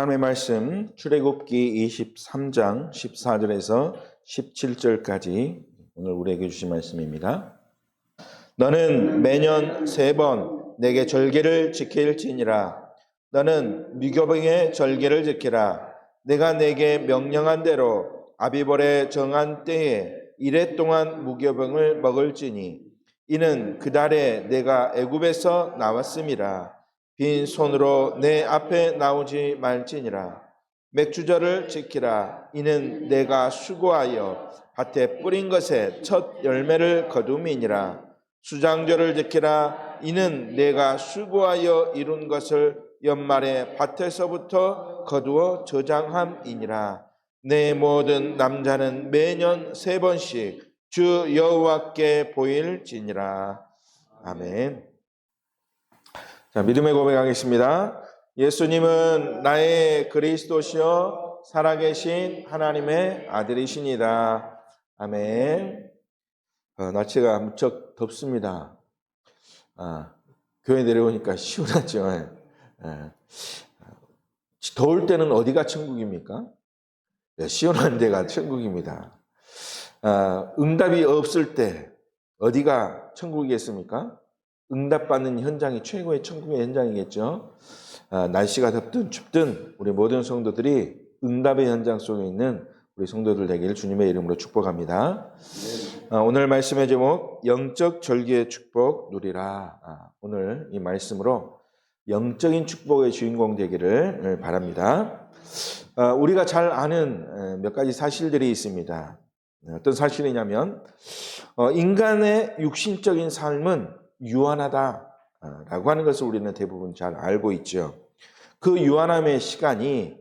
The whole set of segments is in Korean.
하나님의 말씀 출애굽기 23장 14절에서 17절까지 오늘 우리에게 주신 말씀입니다. 너는 매년 3번 내게 절기를 지킬지니라. 너는 무교병의 절기를 지키라. 내가 내게 명령한 대로 아비벌에 정한 때에 이래 동안 무교병을 먹을지니 이는 그 달에 내가 애굽에서 나왔음이라. 빈손으로 내 앞에 나오지 말지니라. 맥주절을 지키라. 이는 내가 수고하여 밭에 뿌린 것에 첫 열매를 거둠이니라. 수장절을 지키라. 이는 내가 수고하여 이룬 것을 연말에 밭에서부터 거두어 저장함이니라. 내 모든 남자는 매년 3번씩 주 여호와께 보일지니라. 아멘. 자, 믿음의 고백하겠습니다. 예수님은 나의 그리스도시요 살아계신 하나님의 아들이시니다. 아멘. 날씨가 무척 덥습니다. 교회 내려오니까 시원하죠. 더울 때는 어디가 천국입니까? 시원한 데가 천국입니다. 응답이 없을 때 어디가 천국이겠습니까? 응답받는 현장이 최고의 천국의 현장이겠죠. 날씨가 덥든 춥든 우리 모든 성도들이 응답의 현장 속에 있는 우리 성도들 되기를 주님의 이름으로 축복합니다. 오늘 말씀의 제목 영적 절기의 축복 누리라. 오늘 이 말씀으로 영적인 축복의 주인공 되기를 바랍니다. 우리가 잘 아는 몇 가지 사실들이 있습니다. 어떤 사실이냐면 인간의 육신적인 삶은 유한하다라고 하는 것을 우리는 대부분 잘 알고 있죠. 그 유한함의 시간이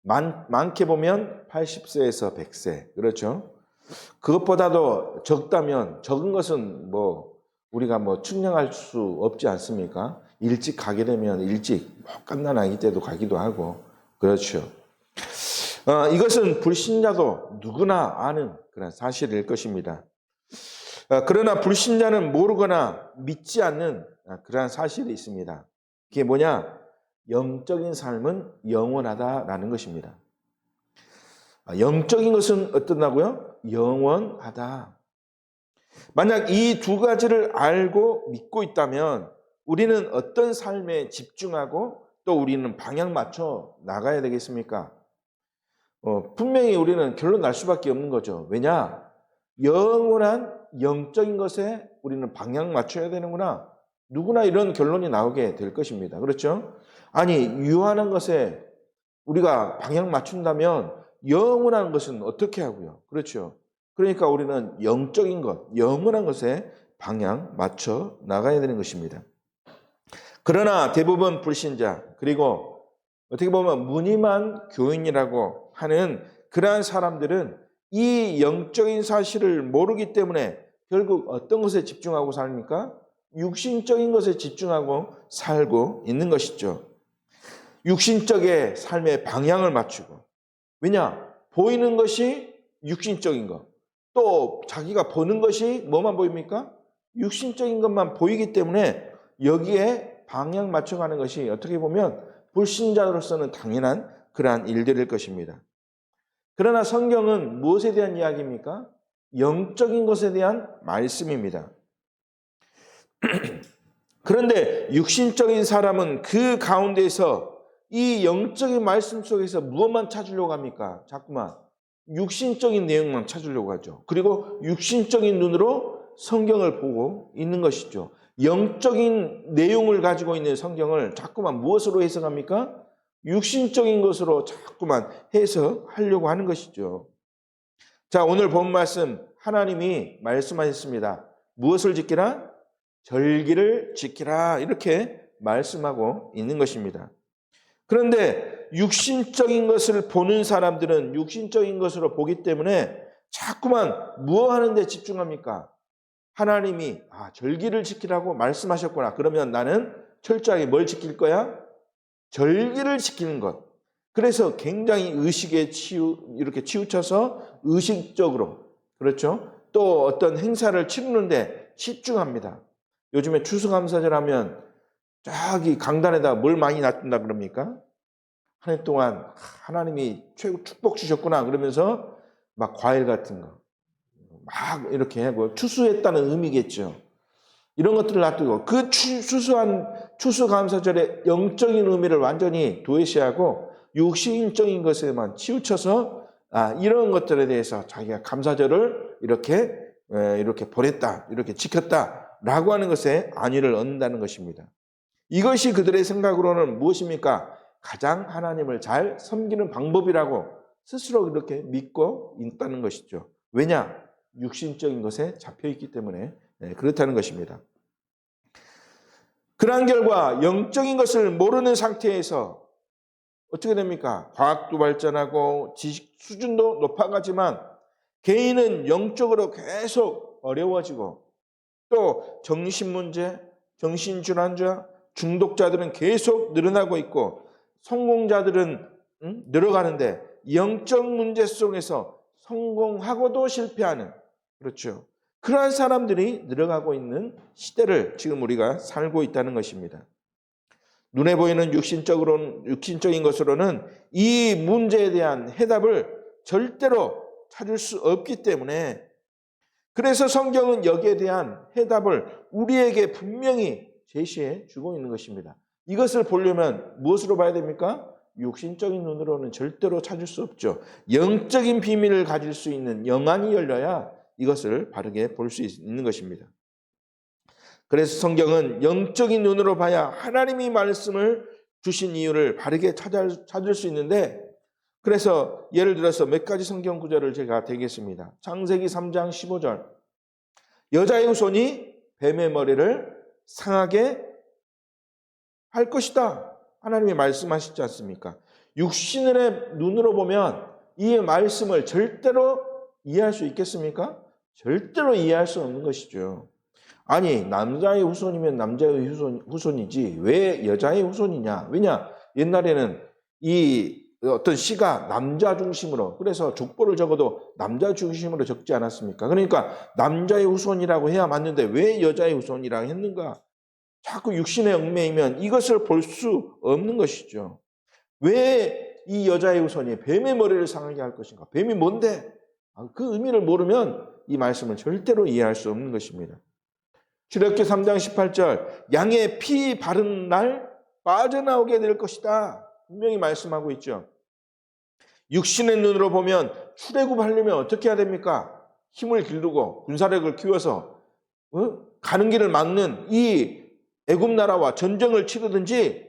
많게 보면 80세에서 100세, 그렇죠? 그것보다도 적다면 적은 것은 우리가 측량할 수 없지 않습니까? 일찍 가게 되면 일찍 갓난 아기 때도 가기도 하고 그렇죠. 이것은 불신자도 누구나 아는 그런 사실일 것입니다. 그러나 불신자는 모르거나 믿지 않는 그러한 사실이 있습니다. 그게 뭐냐? 영적인 삶은 영원하다라는 것입니다. 영적인 것은 어떠냐고요? 영원하다. 만약 이 두 가지를 알고 믿고 있다면 우리는 어떤 삶에 집중하고 또 우리는 방향 맞춰 나가야 되겠습니까? 분명히 우리는 결론 날 수밖에 없는 거죠. 왜냐? 영원한 영적인 것에 우리는 방향 맞춰야 되는구나. 누구나 이런 결론이 나오게 될 것입니다. 그렇죠? 아니, 유한한 것에 우리가 방향 맞춘다면 영원한 것은 어떻게 하고요? 그렇죠? 그러니까 우리는 영적인 것, 영원한 것에 방향 맞춰 나가야 되는 것입니다. 그러나 대부분 불신자, 그리고 어떻게 보면 무늬만 교인이라고 하는 그러한 사람들은 이 영적인 사실을 모르기 때문에 결국 어떤 것에 집중하고 삽니까? 육신적인 것에 집중하고 살고 있는 것이죠. 육신적의 삶의 방향을 맞추고. 왜냐? 보이는 것이 육신적인 것. 또 자기가 보는 것이 뭐만 보입니까? 육신적인 것만 보이기 때문에 여기에 방향 맞춰가는 것이 어떻게 보면 불신자로서는 당연한 그러한 일들일 것입니다. 그러나 성경은 무엇에 대한 이야기입니까? 영적인 것에 대한 말씀입니다. 그런데 육신적인 사람은 그 가운데서 이 영적인 말씀 속에서 무엇만 찾으려고 합니까? 자꾸만 육신적인 내용만 찾으려고 하죠. 그리고 육신적인 눈으로 성경을 보고 있는 것이죠. 영적인 내용을 가지고 있는 성경을 자꾸만 무엇으로 해석합니까? 육신적인 것으로 자꾸만 해석하려고 하는 것이죠. 자, 오늘 본 말씀 하나님이 말씀하셨습니다. 무엇을 지키라? 절기를 지키라. 이렇게 말씀하고 있는 것입니다. 그런데 육신적인 것을 보는 사람들은 육신적인 것으로 보기 때문에 자꾸만 무엇 하는 데 집중합니까? 하나님이 절기를 지키라고 말씀하셨구나. 그러면 나는 철저하게 뭘 지킬 거야? 절기를 지키는 것. 그래서 굉장히 의식에 이렇게 치우쳐서 의식적으로, 그렇죠? 또 어떤 행사를 치르는데 집중합니다. 요즘에 추수감사절 하면 저기 강단에다 뭘 많이 놔둔다 그럽니까? 한 해 동안 하나님이 최고 축복 주셨구나 그러면서 막 과일 같은 거 막 이렇게 하고 추수했다는 의미겠죠. 이런 것들을 놔두고 그 추수감사절의 영적인 의미를 완전히 도외시하고 육신적인 것에만 치우쳐서 이런 것들에 대해서 자기가 감사절을 이렇게 보냈다, 이렇게 지켰다라고 하는 것에 안위를 얻는다는 것입니다. 이것이 그들의 생각으로는 무엇입니까? 가장 하나님을 잘 섬기는 방법이라고 스스로 이렇게 믿고 있다는 것이죠. 왜냐? 육신적인 것에 잡혀있기 때문에 그렇다는 것입니다. 그러한 결과 영적인 것을 모르는 상태에서 어떻게 됩니까? 과학도 발전하고 지식 수준도 높아가지만 개인은 영적으로 계속 어려워지고 또 정신문제, 정신질환자, 중독자들은 계속 늘어나고 있고 성공자들은 늘어가는데 영적 문제 속에서 성공하고도 실패하는 그렇죠. 그러한 사람들이 늘어가고 있는 시대를 지금 우리가 살고 있다는 것입니다. 눈에 보이는 육신적인 것으로는 이 문제에 대한 해답을 절대로 찾을 수 없기 때문에 그래서 성경은 여기에 대한 해답을 우리에게 분명히 제시해 주고 있는 것입니다. 이것을 보려면 무엇으로 봐야 됩니까? 육신적인 눈으로는 절대로 찾을 수 없죠. 영적인 비밀을 가질 수 있는 영안이 열려야 이것을 바르게 볼 수 있는 것입니다. 그래서 성경은 영적인 눈으로 봐야 하나님이 말씀을 주신 이유를 바르게 찾을 수 있는데 그래서 예를 들어서 몇 가지 성경 구절을 제가 드리겠습니다. 창세기 3장 15절 여자의 후손이 뱀의 머리를 상하게 할 것이다. 하나님이 말씀하시지 않습니까? 육신의 눈으로 보면 이 말씀을 절대로 이해할 수 있겠습니까? 절대로 이해할 수 없는 것이죠. 아니 남자의 후손이면 남자의 후손이지 왜 여자의 후손이냐? 왜냐? 옛날에는 이 어떤 시가 남자 중심으로 그래서 족보를 적어도 남자 중심으로 적지 않았습니까? 그러니까 남자의 후손이라고 해야 맞는데 왜 여자의 후손이라고 했는가? 자꾸 육신의 얽매이면 이것을 볼 수 없는 것이죠. 왜 이 여자의 후손이 뱀의 머리를 상하게 할 것인가? 뱀이 뭔데? 그 의미를 모르면 이 말씀을 절대로 이해할 수 없는 것입니다. 출애굽기 3장 18절 양의 피 바른 날 빠져나오게 될 것이다. 분명히 말씀하고 있죠. 육신의 눈으로 보면 출애굽하려면 어떻게 해야 됩니까? 힘을 기르고 군사력을 키워서 가는 길을 막는 이 애굽 나라와 전쟁을 치르든지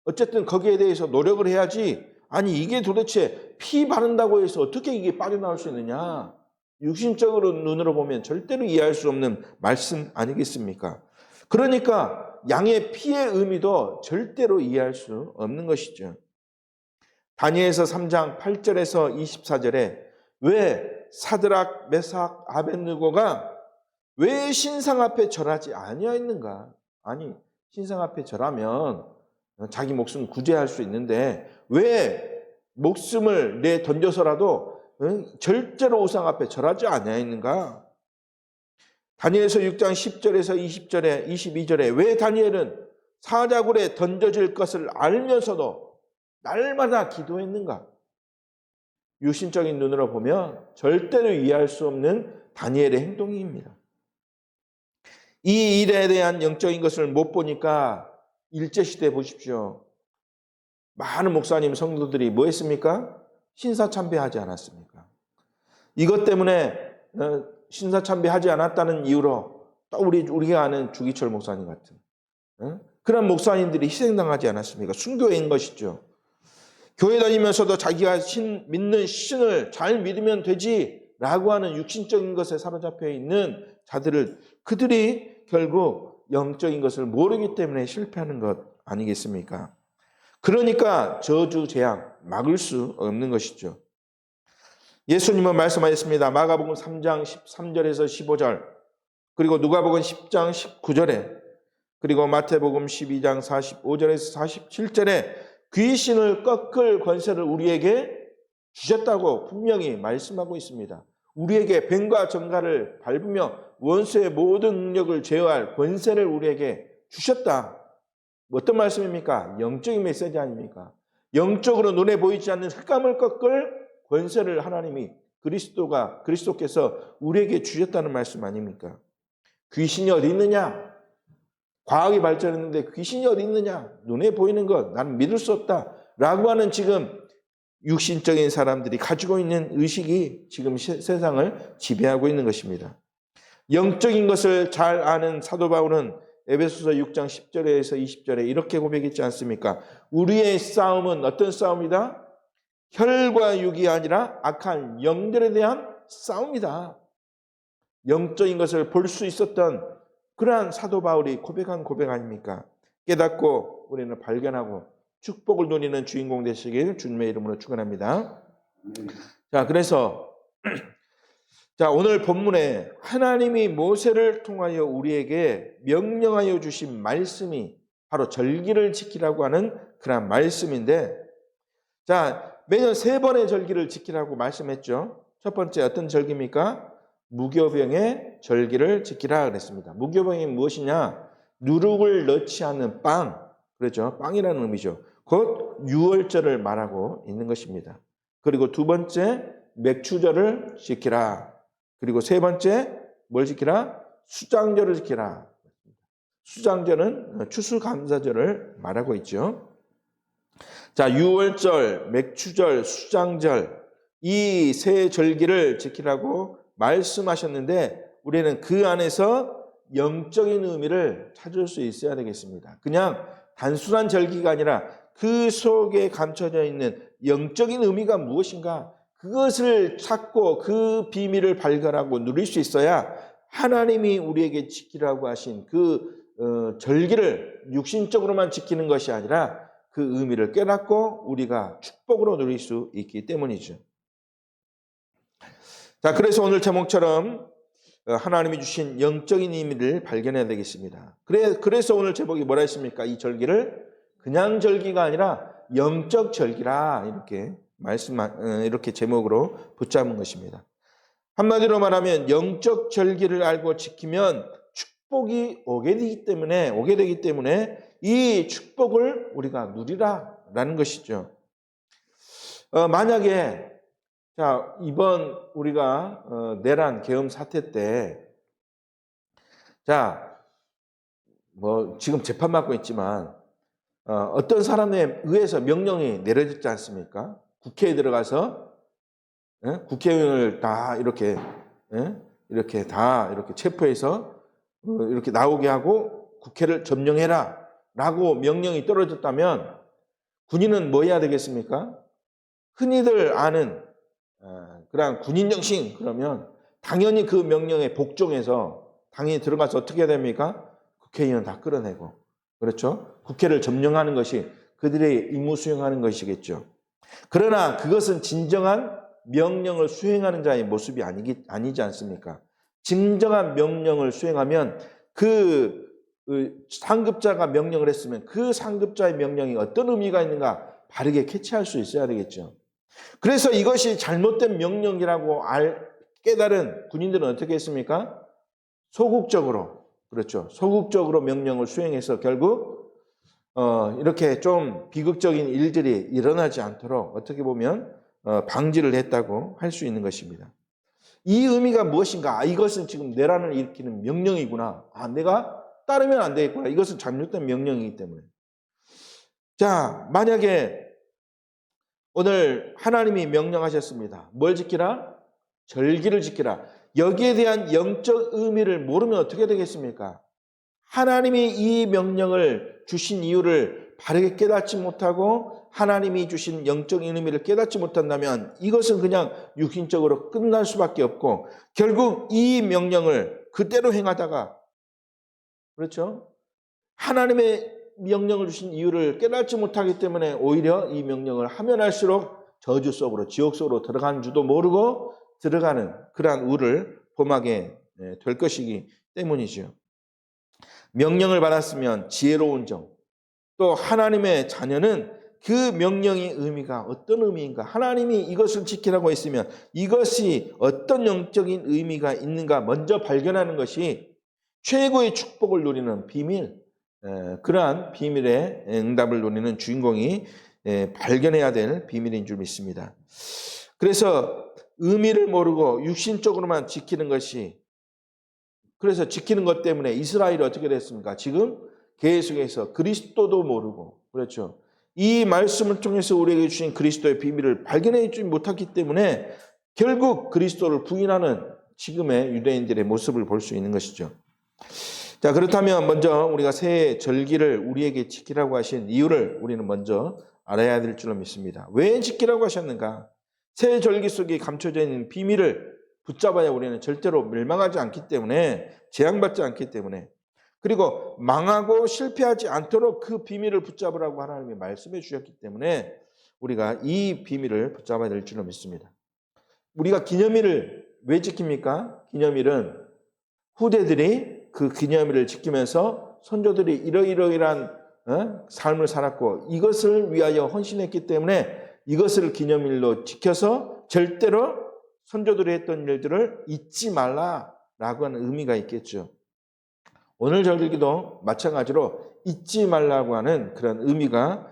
어쨌든 거기에 대해서 노력을 해야지 아니 이게 도대체 피 바른다고 해서 어떻게 이게 빠져나올 수 있느냐? 육신적으로 눈으로 보면 절대로 이해할 수 없는 말씀 아니겠습니까? 그러니까 양의 피의 의미도 절대로 이해할 수 없는 것이죠. 다니엘서 3장 8절에서 24절에 왜 사드락, 메삭, 아벳느고가 왜 신상 앞에 절하지 아니하였는가? 아니 신상 앞에 절하면 자기 목숨 구제할 수 있는데 왜 목숨을 던져서라도 절대로 우상 앞에 절하지 아니하였는가? 다니엘서 6장 10절에서 20절에 22절에 왜 다니엘은 사자굴에 던져질 것을 알면서도 날마다 기도했는가? 육신적인 눈으로 보면 절대로 이해할 수 없는 다니엘의 행동입니다. 이 일에 대한 영적인 것을 못 보니까 일제시대 보십시오. 많은 목사님, 성도들이 뭐 했습니까? 신사참배하지 않았습니까? 이것 때문에 신사참배하지 않았다는 이유로 또 우리가 아는 주기철 목사님 같은 그런 목사님들이 희생당하지 않았습니까? 순교인 것이죠. 교회 다니면서도 자기가 믿는 신을 잘 믿으면 되지라고 하는 육신적인 것에 사로잡혀 있는 그들이 결국 영적인 것을 모르기 때문에 실패하는 것 아니겠습니까? 그러니까 저주 재앙 막을 수 없는 것이죠. 예수님은 말씀하셨습니다. 마가복음 3장 13절에서 15절 그리고 누가복음 10장 19절에 그리고 마태복음 12장 45절에서 47절에 귀신을 꺾을 권세를 우리에게 주셨다고 분명히 말씀하고 있습니다. 우리에게 뱀과 정갈을 밟으며 원수의 모든 능력을 제어할 권세를 우리에게 주셨다. 어떤 말씀입니까? 영적인 메시지 아닙니까? 영적으로 눈에 보이지 않는 흑암을 꺾을 권세를 하나님이 그리스도께서 우리에게 주셨다는 말씀 아닙니까? 귀신이 어디 있느냐? 과학이 발전했는데 귀신이 어디 있느냐? 눈에 보이는 것 나는 믿을 수 없다 라고 하는 지금 육신적인 사람들이 가지고 있는 의식이 지금 세상을 지배하고 있는 것입니다. 영적인 것을 잘 아는 사도 바울은 에베소서 6장 10절에서 20절에 이렇게 고백했지 않습니까? 우리의 싸움은 어떤 싸움이다? 혈과 육이 아니라 악한 영들에 대한 싸움이다. 영적인 것을 볼 수 있었던 그러한 사도 바울이 고백한 고백 아닙니까? 깨닫고 우리는 발견하고 축복을 누리는 주인공 되시길 주님의 이름으로 축원합니다. 자, 그래서 자, 오늘 본문에 하나님이 모세를 통하여 우리에게 명령하여 주신 말씀이 바로 절기를 지키라고 하는 그런 말씀인데, 자, 매년 3번의 절기를 지키라고 말씀했죠. 첫 번째 어떤 절기입니까? 무교병의 절기를 지키라 그랬습니다. 무교병이 무엇이냐? 누룩을 넣지 않는 빵, 그렇죠? 빵이라는 의미죠. 곧 유월절을 말하고 있는 것입니다. 그리고 두 번째 맥추절을 지키라. 그리고 세 번째 뭘 지키라? 수장절을 지키라. 수장절은 추수감사절을 말하고 있죠. 자, 유월절, 맥추절, 수장절 이 세 절기를 지키라고 말씀하셨는데 우리는 그 안에서 영적인 의미를 찾을 수 있어야 되겠습니다. 그냥 단순한 절기가 아니라 그 속에 감춰져 있는 영적인 의미가 무엇인가? 그것을 찾고 그 비밀을 발견하고 누릴 수 있어야 하나님이 우리에게 지키라고 하신 그 절기를 육신적으로만 지키는 것이 아니라 그 의미를 깨닫고 우리가 축복으로 누릴 수 있기 때문이죠. 자, 그래서 오늘 제목처럼 하나님이 주신 영적인 의미를 발견해야 되겠습니다. 그래서 오늘 제목이 뭐라 했습니까? 이 절기를 그냥 절기가 아니라 영적 절기라 이렇게 제목으로 붙잡은 것입니다. 한마디로 말하면 영적 절기를 알고 지키면 축복이 오게 되기 때문에 이 축복을 우리가 누리라라는 것이죠. 만약에 자, 이번 우리가 내란 계엄 사태 때 자, 뭐 지금 재판받고 있지만 어떤 사람에 의해서 명령이 내려졌지 않습니까? 국회에 들어가서 국회의원을 다 이렇게 체포해서 이렇게 나오게 하고 국회를 점령해라라고 명령이 떨어졌다면 군인은 뭐 해야 되겠습니까? 흔히들 아는 그런 군인 정신 그러면 당연히 그 명령에 복종해서 당연히 들어가서 어떻게 해야 됩니까? 국회의원 다 끌어내고 그렇죠? 국회를 점령하는 것이 그들의 임무 수행하는 것이겠죠. 그러나 그것은 진정한 명령을 수행하는 자의 모습이 아니지 않습니까? 진정한 명령을 수행하면 그 상급자가 명령을 했으면 그 상급자의 명령이 어떤 의미가 있는가 바르게 캐치할 수 있어야 되겠죠. 그래서 이것이 잘못된 명령이라고 깨달은 군인들은 어떻게 했습니까? 소극적으로 명령을 수행해서 결국 이렇게 좀 비극적인 일들이 일어나지 않도록 어떻게 보면 방지를 했다고 할 수 있는 것입니다. 이 의미가 무엇인가? 이것은 지금 내란을 일으키는 명령이구나. 내가 따르면 안 되겠구나. 이것은 잘못된 명령이기 때문에. 자, 만약에 오늘 하나님이 명령하셨습니다. 뭘 지키라? 절기를 지키라. 여기에 대한 영적 의미를 모르면 어떻게 되겠습니까? 하나님이 이 명령을 주신 이유를 바르게 깨닫지 못하고 하나님이 주신 영적인 의미를 깨닫지 못한다면 이것은 그냥 육신적으로 끝날 수밖에 없고 결국 이 명령을 그대로 행하다가 그렇죠? 하나님의 명령을 주신 이유를 깨닫지 못하기 때문에 오히려 이 명령을 하면 할수록 저주 속으로 지옥 속으로 들어간 줄도 모르고 들어가는 그러한 우를 범하게 될 것이기 때문이죠. 명령을 받았으면 지혜로운 점, 또 하나님의 자녀는 그 명령의 의미가 어떤 의미인가, 하나님이 이것을 지키라고 했으면 이것이 어떤 영적인 의미가 있는가 먼저 발견하는 것이 최고의 축복을 누리는 비밀, 그러한 비밀의 응답을 누리는 주인공이 발견해야 될 비밀인 줄 믿습니다. 그래서 의미를 모르고 육신적으로만 지키는 것이, 그래서 지키는 것 때문에 이스라엘이 어떻게 됐습니까? 지금 계속해서 그리스도도 모르고, 그렇죠. 이 말씀을 통해서 우리에게 주신 그리스도의 비밀을 발견하지 못했기 때문에 결국 그리스도를 부인하는 지금의 유대인들의 모습을 볼 수 있는 것이죠. 자, 그렇다면 먼저 우리가 새해 절기를 우리에게 지키라고 하신 이유를 우리는 먼저 알아야 될 줄로 믿습니다. 왜 지키라고 하셨는가? 새해 절기 속에 감춰져 있는 비밀을 붙잡아야 우리는 절대로 멸망하지 않기 때문에, 재앙받지 않기 때문에, 그리고 망하고 실패하지 않도록 그 비밀을 붙잡으라고 하나님이 말씀해 주셨기 때문에 우리가 이 비밀을 붙잡아야 될 줄로 믿습니다. 우리가 기념일을 왜 지킵니까? 기념일은 후대들이 그 기념일을 지키면서 선조들이 이러이러이러한 삶을 살았고 이것을 위하여 헌신했기 때문에 이것을 기념일로 지켜서 절대로 선조들이 했던 일들을 잊지 말라라고 하는 의미가 있겠죠. 오늘 절기도 마찬가지로 잊지 말라고 하는 그런 의미가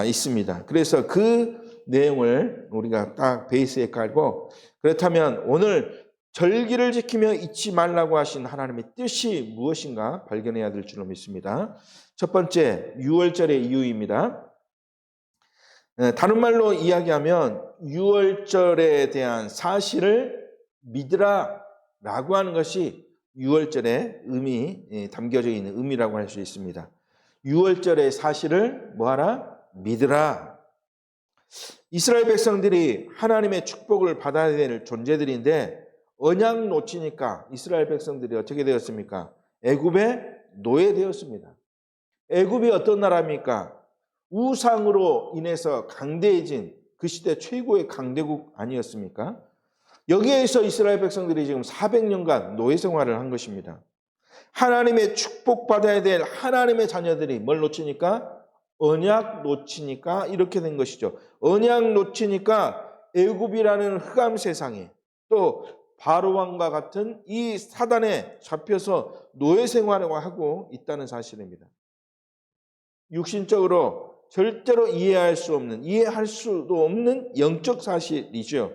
있습니다. 그래서 그 내용을 우리가 딱 베이스에 깔고, 그렇다면 오늘 절기를 지키며 잊지 말라고 하신 하나님의 뜻이 무엇인가 발견해야 될 줄로 믿습니다. 첫 번째, 유월절의 이유입니다. 다른 말로 이야기하면 유월절에 대한 사실을 믿으라 라고 하는 것이 유월절의 담겨져 있는 의미라고 할 수 있습니다. 유월절의 사실을 뭐하라? 믿으라. 이스라엘 백성들이 하나님의 축복을 받아야 될 존재들인데 언약 놓치니까 이스라엘 백성들이 어떻게 되었습니까? 애굽의 노예되었습니다. 애굽이 어떤 나라입니까? 우상으로 인해서 강대해진 그 시대 최고의 강대국 아니었습니까? 여기에서 이스라엘 백성들이 지금 400년간 노예 생활을 한 것입니다. 하나님의 축복받아야 될 하나님의 자녀들이 뭘 놓치니까? 언약 놓치니까 이렇게 된 것이죠. 언약 놓치니까 애굽이라는 흑암 세상에, 또 바로왕과 같은 이 사단에 잡혀서 노예 생활을 하고 있다는 사실입니다. 육신적으로 절대로 이해할 수도 없는 영적 사실이죠.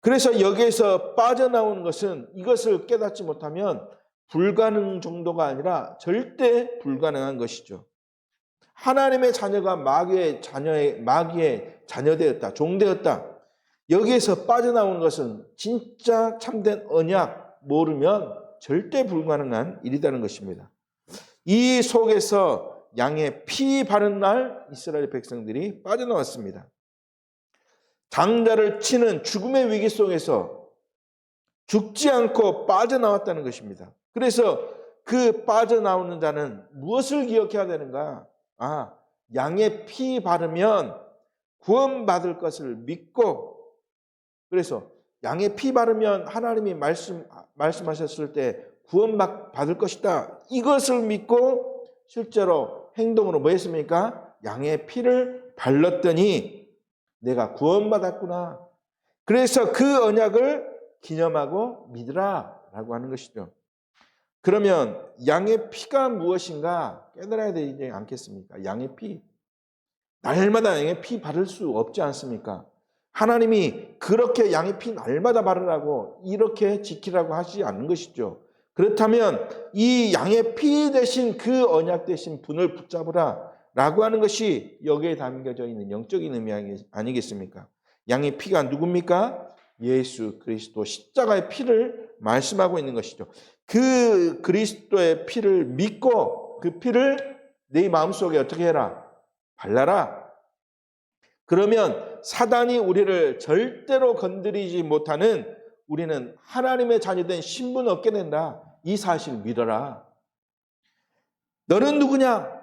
그래서 여기에서 빠져나오는 것은 이것을 깨닫지 못하면 불가능 정도가 아니라 절대 불가능한 것이죠. 하나님의 자녀가 마귀의 자녀되었다, 종되었다. 여기에서 빠져나오는 것은 진짜 참된 언약 모르면 절대 불가능한 일이라는 것입니다. 이 속에서 양의 피 바른 날 이스라엘 백성들이 빠져나왔습니다. 장자를 치는 죽음의 위기 속에서 죽지 않고 빠져나왔다는 것입니다. 그래서 그 빠져나오는 자는 무엇을 기억해야 되는가? 양의 피 바르면 구원받을 것을 믿고, 그래서 양의 피 바르면 하나님이 말씀하셨을 때 구원받을 것이다. 이것을 믿고 실제로 행동으로 뭐 했습니까? 양의 피를 발랐더니 내가 구원받았구나. 그래서 그 언약을 기념하고 믿으라 라고 하는 것이죠. 그러면 양의 피가 무엇인가 깨달아야 되지 않겠습니까? 양의 피. 날마다 양의 피 바를 수 없지 않습니까? 하나님이 그렇게 양의 피 날마다 바르라고 이렇게 지키라고 하지 않는 것이죠. 그렇다면 이 양의 피 대신 그 언약 대신 분을 붙잡으라 라고 하는 것이 여기에 담겨져 있는 영적인 의미 아니겠습니까? 양의 피가 누굽니까? 예수 그리스도 십자가의 피를 말씀하고 있는 것이죠. 그 그리스도의 피를 믿고 그 피를 네 마음속에 어떻게 해라? 발라라. 그러면 사단이 우리를 절대로 건드리지 못하는, 우리는 하나님의 자녀된 신분 얻게 된다. 이 사실을 믿어라. 너는 누구냐?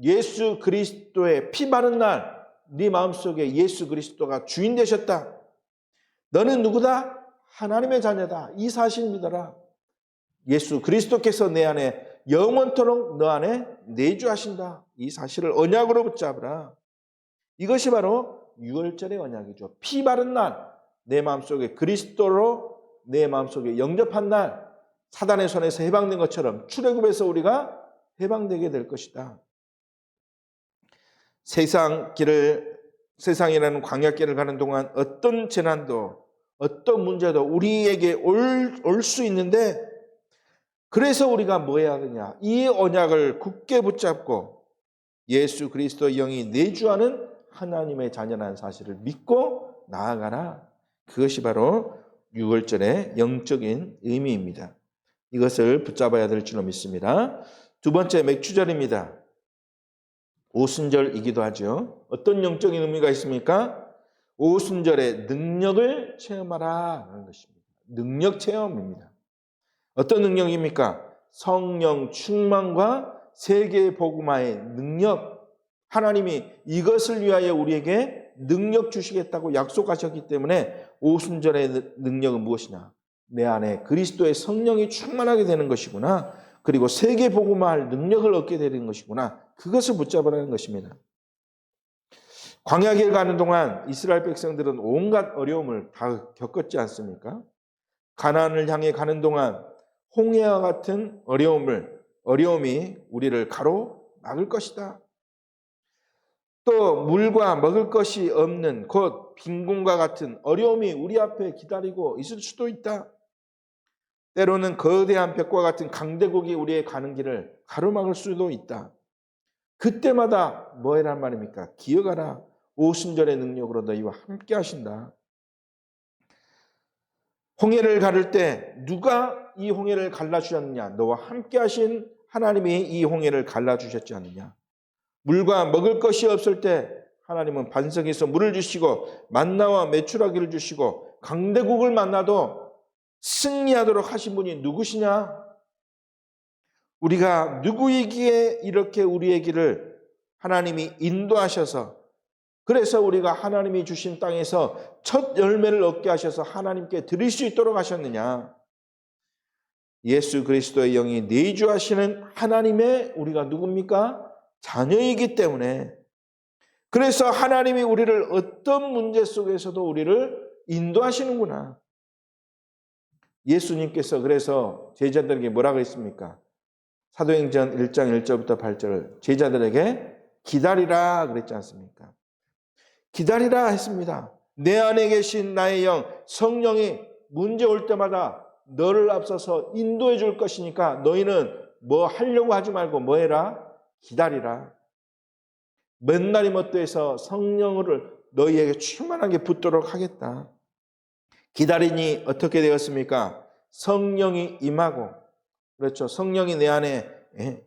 예수 그리스도의 피 바른 날 네 마음속에 예수 그리스도가 주인 되셨다. 너는 누구다? 하나님의 자녀다. 이 사실 믿어라. 예수 그리스도께서 내 안에 영원토록 너 안에 내주하신다. 이 사실을 언약으로 붙잡으라. 이것이 바로 유월절의 언약이죠. 피 바른 날, 내 마음속에 그리스도로 내 마음속에 영접한 날, 사단의 손에서 해방된 것처럼 출애굽에서 우리가 해방되게 될 것이다. 세상 길을 세상이라는 광야길을 가는 동안 어떤 재난도 어떤 문제도 우리에게 올 수 있는데, 그래서 우리가 뭐 해야 하느냐? 이 언약을 굳게 붙잡고 예수 그리스도의 영이 내주하는 하나님의 자녀라는 사실을 믿고 나아가라. 그것이 바로 6월절의 영적인 의미입니다. 이것을 붙잡아야 될 줄로 믿습니다. 두 번째, 맥주절입니다. 오순절이기도 하죠. 어떤 영적인 의미가 있습니까? 오순절의 능력을 체험하라 하는 것입니다. 능력 체험입니다. 어떤 능력입니까? 성령 충만과 세계 복음화의 능력. 하나님이 이것을 위하여 우리에게 능력 주시겠다고 약속하셨기 때문에 오순절의 능력은 무엇이냐? 내 안에 그리스도의 성령이 충만하게 되는 것이구나. 그리고 세계 복음화할 능력을 얻게 되는 것이구나. 그것을 붙잡으라는 것입니다. 광야길 가는 동안 이스라엘 백성들은 온갖 어려움을 다 겪었지 않습니까? 가나안을 향해 가는 동안 홍해와 같은 어려움이 우리를 가로막을 것이다. 또 물과 먹을 것이 없는 곧 빈곤과 같은 어려움이 우리 앞에 기다리고 있을 수도 있다. 때로는 거대한 벽과 같은 강대국이 우리의 가는 길을 가로막을 수도 있다. 그때마다 뭐 해란 말입니까? 기억하라. 오순절의 능력으로 너희와 함께 하신다. 홍해를 가를 때 누가 이 홍해를 갈라주셨느냐? 너와 함께 하신 하나님이 이 홍해를 갈라주셨지 않느냐? 물과 먹을 것이 없을 때 하나님은 반석에서 물을 주시고 만나와 메추라기를 주시고 강대국을 만나도 승리하도록 하신 분이 누구시냐? 우리가 누구이기에 이렇게 우리의 길을 하나님이 인도하셔서, 그래서 우리가 하나님이 주신 땅에서 첫 열매를 얻게 하셔서 하나님께 드릴 수 있도록 하셨느냐? 예수 그리스도의 영이 내주하시는 하나님의 우리가 누굽니까? 자녀이기 때문에, 그래서 하나님이 우리를 어떤 문제 속에서도 우리를 인도하시는구나. 예수님께서 그래서 제자들에게 뭐라고 했습니까? 사도행전 1장 1절부터 8절을 제자들에게 기다리라 그랬지 않습니까? 기다리라 했습니다. 내 안에 계신 나의 영, 성령이 문제 올 때마다 너를 앞서서 인도해 줄 것이니까 너희는 뭐 하려고 하지 말고 뭐 해라? 기다리라. 맨날이 못돼서 성령을 너희에게 충만하게 붓도록 하겠다. 기다리니 어떻게 되었습니까? 성령이 임하고, 그렇죠. 성령이 내 안에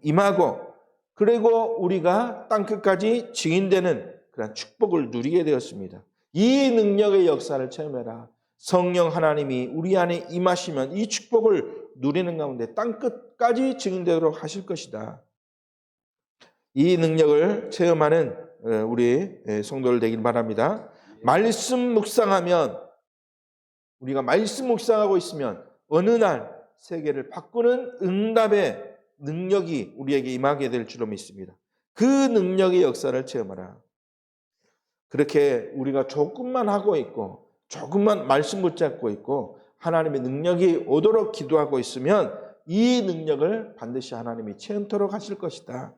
임하고, 그리고 우리가 땅끝까지 증인되는 그런 축복을 누리게 되었습니다. 이 능력의 역사를 체험해라. 성령 하나님이 우리 안에 임하시면 이 축복을 누리는 가운데 땅끝까지 증인되도록 하실 것이다. 이 능력을 체험하는 우리 성도들 되길 바랍니다. 말씀 묵상하면, 우리가 말씀 묵상하고 있으면 어느 날 세계를 바꾸는 응답의 능력이 우리에게 임하게 될 줄로 믿습니다. 그 능력의 역사를 체험하라. 그렇게 우리가 조금만 하고 있고 조금만 말씀 붙잡고 있고 하나님의 능력이 오도록 기도하고 있으면 이 능력을 반드시 하나님이 체험토록 하실 것이다.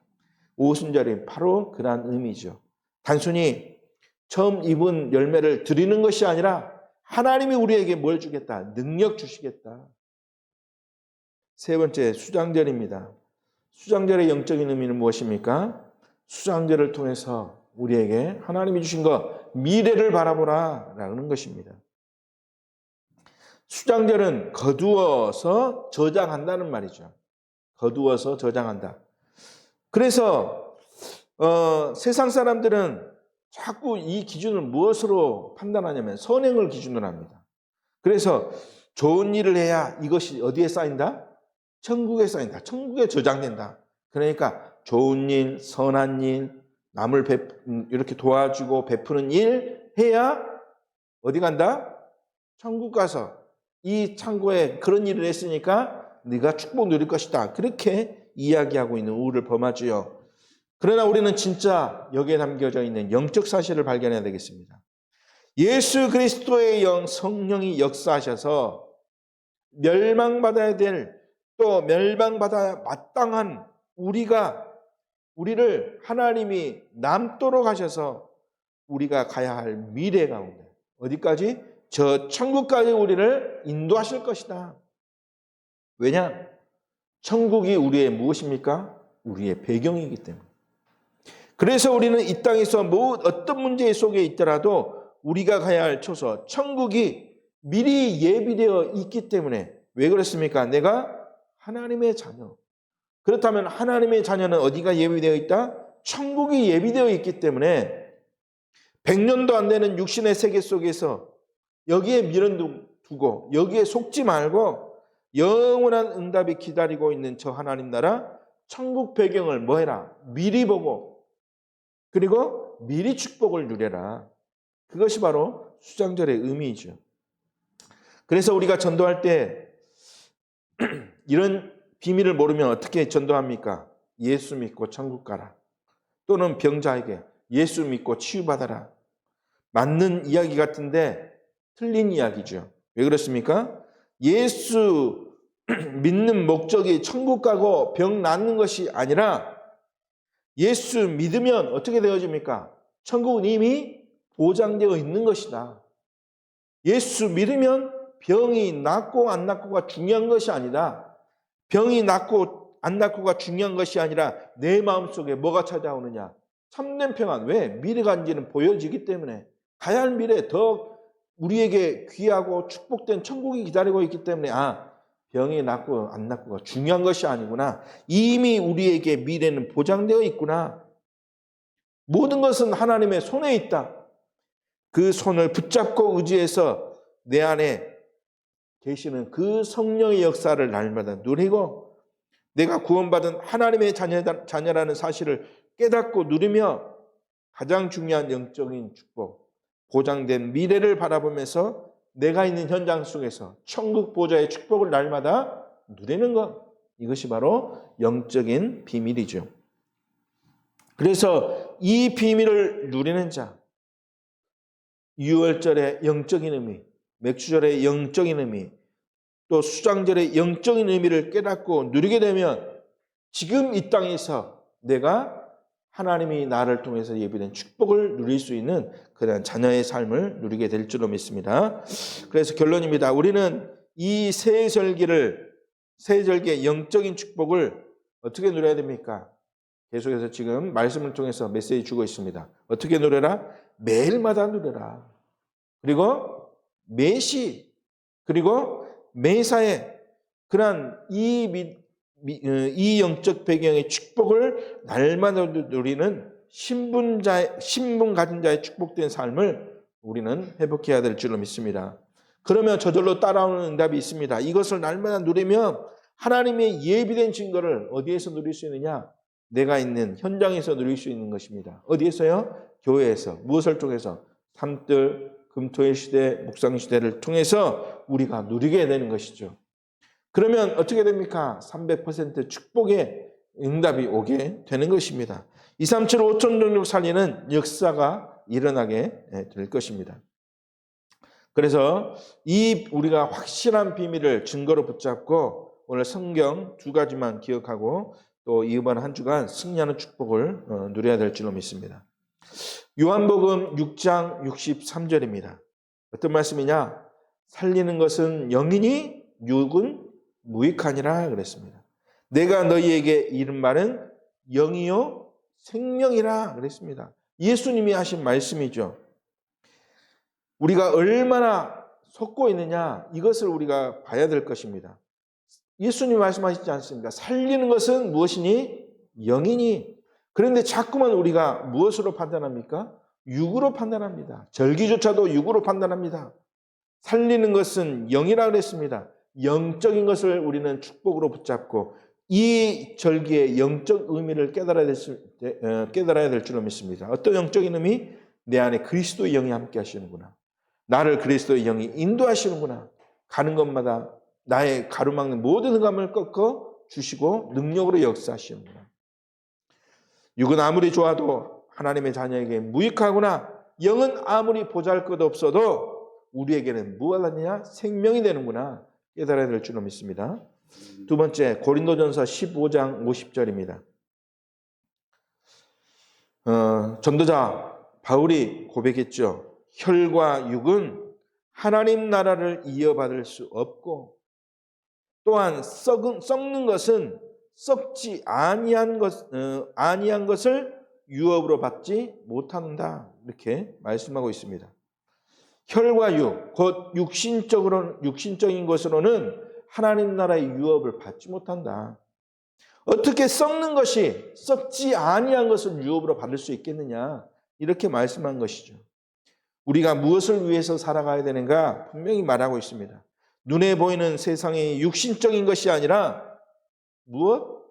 오순절이 바로 그러한 의미죠. 단순히 처음 입은 열매를 드리는 것이 아니라 하나님이 우리에게 뭘 주겠다? 능력 주시겠다. 세 번째, 수장절입니다. 수장절의 영적인 의미는 무엇입니까? 수장절을 통해서 우리에게 하나님이 주신 것, 미래를 바라보라 라는 것입니다. 수장절은 거두어서 저장한다는 말이죠. 거두어서 저장한다. 그래서 세상 사람들은 자꾸 이 기준을 무엇으로 판단하냐면 선행을 기준으로 합니다. 그래서 좋은 일을 해야 이것이 어디에 쌓인다? 천국에 쌓인다. 천국에 저장된다. 그러니까 좋은 일, 선한 일, 남을 이렇게 도와주고 베푸는 일 해야 어디 간다? 천국 가서 이 창고에 그런 일을 했으니까 네가 축복 누릴 것이다. 그렇게 이야기하고 있는 우를 범하지요. 그러나 우리는 진짜 여기에 담겨져 있는 영적 사실을 발견해야 되겠습니다. 예수 그리스도의 영, 성령이 역사하셔서 멸망받아야 될, 또 멸망받아야 마땅한 우리를 하나님이 남도록 하셔서 우리가 가야 할 미래 가운데 어디까지? 저 천국까지 우리를 인도하실 것이다. 왜냐? 천국이 우리의 무엇입니까? 우리의 배경이기 때문에. 그래서 우리는 이 땅에서 어떤 문제 속에 있더라도 우리가 가야 할 처소, 천국이 미리 예비되어 있기 때문에. 왜 그렇습니까? 내가 하나님의 자녀. 그렇다면 하나님의 자녀는 어디가 예비되어 있다? 천국이 예비되어 있기 때문에 100년도 안 되는 육신의 세계 속에서 여기에 미련 두고 여기에 속지 말고 영원한 응답이 기다리고 있는 저 하나님 나라 천국 배경을 뭐 해라? 미리 보고 그리고 미리 축복을 누려라. 그것이 바로 수장절의 의미이죠. 그래서 우리가 전도할 때 이런 비밀을 모르면 어떻게 전도합니까? 예수 믿고 천국 가라. 또는 병자에게 예수 믿고 치유받아라. 맞는 이야기 같은데 틀린 이야기죠. 왜 그렇습니까? 예수 믿는 목적이 천국 가고 병 낫는 것이 아니라 예수 믿으면 어떻게 되어집니까? 천국은 이미 보장되어 있는 것이다. 예수 믿으면 병이 낫고 안 낫고가 중요한 것이 아니다. 병이 낫고 안 낫고가 중요한 것이 아니라 내 마음속에 뭐가 찾아오느냐? 참된 평안. 왜? 미래가 이제는 보여지기 때문에. 가야 할 미래 더 우리에게 귀하고 축복된 천국이 기다리고 있기 때문에 병이 낫고 안 낫고가 중요한 것이 아니구나. 이미 우리에게 미래는 보장되어 있구나. 모든 것은 하나님의 손에 있다. 그 손을 붙잡고 의지해서 내 안에 계시는 그 성령의 역사를 날마다 누리고 내가 구원받은 하나님의 자녀라는 사실을 깨닫고 누리며 가장 중요한 영적인 축복, 보장된 미래를 바라보면서 내가 있는 현장 속에서 천국 보좌의 축복을 날마다 누리는 것. 이것이 바로 영적인 비밀이죠. 그래서 이 비밀을 누리는 자, 유월절의 영적인 의미, 맥주절의 영적인 의미, 또 수장절의 영적인 의미를 깨닫고 누리게 되면 지금 이 땅에서 내가 하나님이 나를 통해서 예비된 축복을 누릴 수 있는 그런 자녀의 삶을 누리게 될 줄로 믿습니다. 그래서 결론입니다. 우리는 이 세절기의 영적인 축복을 어떻게 누려야 됩니까? 계속해서 지금 말씀을 통해서 메시지 주고 있습니다. 어떻게 누려라? 매일마다 누려라. 그리고 매시, 그리고 매사에 그러한 이 영적 배경의 축복을 날마다 누리는 신분 가진 자의 축복된 삶을 우리는 회복해야 될 줄로 믿습니다. 그러면 저절로 따라오는 응답이 있습니다. 이것을 날마다 누리면 하나님의 예비된 증거를 어디에서 누릴 수 있느냐? 내가 있는 현장에서 누릴 수 있는 것입니다. 어디에서요? 교회에서. 무엇을 통해서? 삼들, 금토의 시대, 묵상 시대를 통해서 우리가 누리게 되는 것이죠. 그러면 어떻게 됩니까? 300% 축복의 응답이 오게 되는 것입니다. 237, 5천 종족 살리는 역사가 일어나게 될 것입니다. 그래서 우리가 확실한 비밀을 증거로 붙잡고 오늘 성경 2가지만 기억하고 또 이번 한 주간 승리하는 축복을 누려야 될 줄로 믿습니다. 요한복음 6장 63절입니다. 어떤 말씀이냐? 살리는 것은 영이니 육은 무익하니라 그랬습니다. 내가 너희에게 이른 말은 영이요 생명이라 그랬습니다. 예수님이 하신 말씀이죠. 우리가 얼마나 속고 있느냐 이것을 우리가 봐야 될 것입니다. 예수님이 말씀하시지 않습니까? 살리는 것은 무엇이니? 영이니. 그런데 자꾸만 우리가 무엇으로 판단합니까? 육으로 판단합니다. 절기조차도 육으로 판단합니다. 살리는 것은 영이라 그랬습니다. 영적인 것을 우리는 축복으로 붙잡고 이 절기의 영적 의미를 깨달아야 될 줄로 믿습니다. 어떤 영적인 의미? 내 안에 그리스도의 영이 함께 하시는구나. 나를 그리스도의 영이 인도하시는구나. 가는 곳마다 나의 가로막는 모든 흑암을 꺾어 주시고 능력으로 역사하시는구나. 육은 아무리 좋아도 하나님의 자녀에게 무익하구나. 영은 아무리 보잘것없어도 우리에게는 무엇하느냐? 생명이 되는구나. 깨달아야 될 줄로 믿습니다. 두 번째, 고린도전서 15장 50절입니다. 전도자 바울이 고백했죠. 혈과 육은 하나님 나라를 이어받을 수 없고 또한 썩는 것은 썩지 아니한 것을 유업으로 받지 못한다. 이렇게 말씀하고 있습니다. 혈과 육, 곧 육신적인 것으로는 하나님 나라의 유업을 받지 못한다. 어떻게 썩는 것이 썩지 아니한 것을 유업으로 받을 수 있겠느냐? 이렇게 말씀한 것이죠. 우리가 무엇을 위해서 살아가야 되는가? 분명히 말하고 있습니다. 눈에 보이는 세상의 육신적인 것이 아니라 무엇?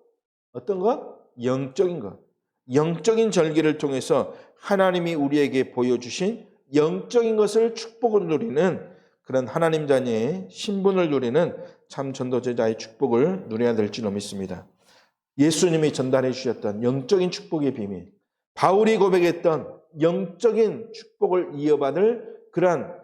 어떤 것? 영적인 것. 영적인 절기를 통해서 하나님이 우리에게 보여주신 영적인 것을 축복을 누리는 그런 하나님 자녀의 신분을 누리는 참 전도제자의 축복을 누려야 될 줄로 믿습니다. 예수님이 전달해 주셨던 영적인 축복의 비밀, 바울이 고백했던 영적인 축복을 이어받을 그러한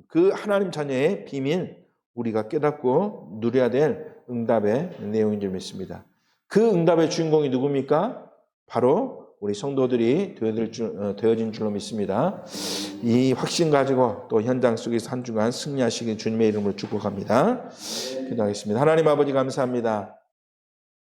그 하나님 자녀의 비밀, 우리가 깨닫고 누려야 될 응답의 내용인 줄 믿습니다. 그 응답의 주인공이 누굽니까? 바로 우리 성도들이 되어진 줄로 믿습니다. 이 확신 가지고 또 현장 속에서 한 주간 승리하시길 주님의 이름으로 축복합니다. 기도하겠습니다. 하나님 아버지 감사합니다.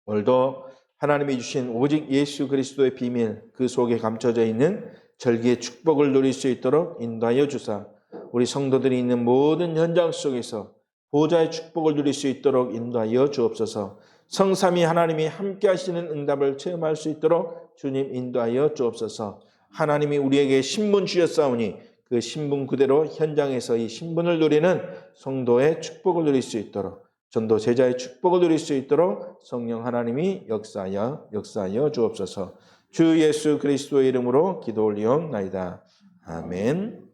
오늘도 하나님이 주신 오직 예수 그리스도의 비밀, 그 속에 감춰져 있는 절기의 축복을 누릴 수 있도록 인도하여 주사 우리 성도들이 있는 모든 현장 속에서 보좌의 축복을 누릴 수 있도록 인도하여 주옵소서. 성삼위 하나님이 함께 하시는 응답을 체험할 수 있도록 주님 인도하여 주옵소서. 하나님이 우리에게 신분 주셨사오니 그 신분 그대로 현장에서 이 신분을 누리는 성도의 축복을 누릴 수 있도록, 전도 제자의 축복을 누릴 수 있도록 성령 하나님이 역사하여 주옵소서. 주 예수 그리스도의 이름으로 기도 올리옵나이다. 아멘.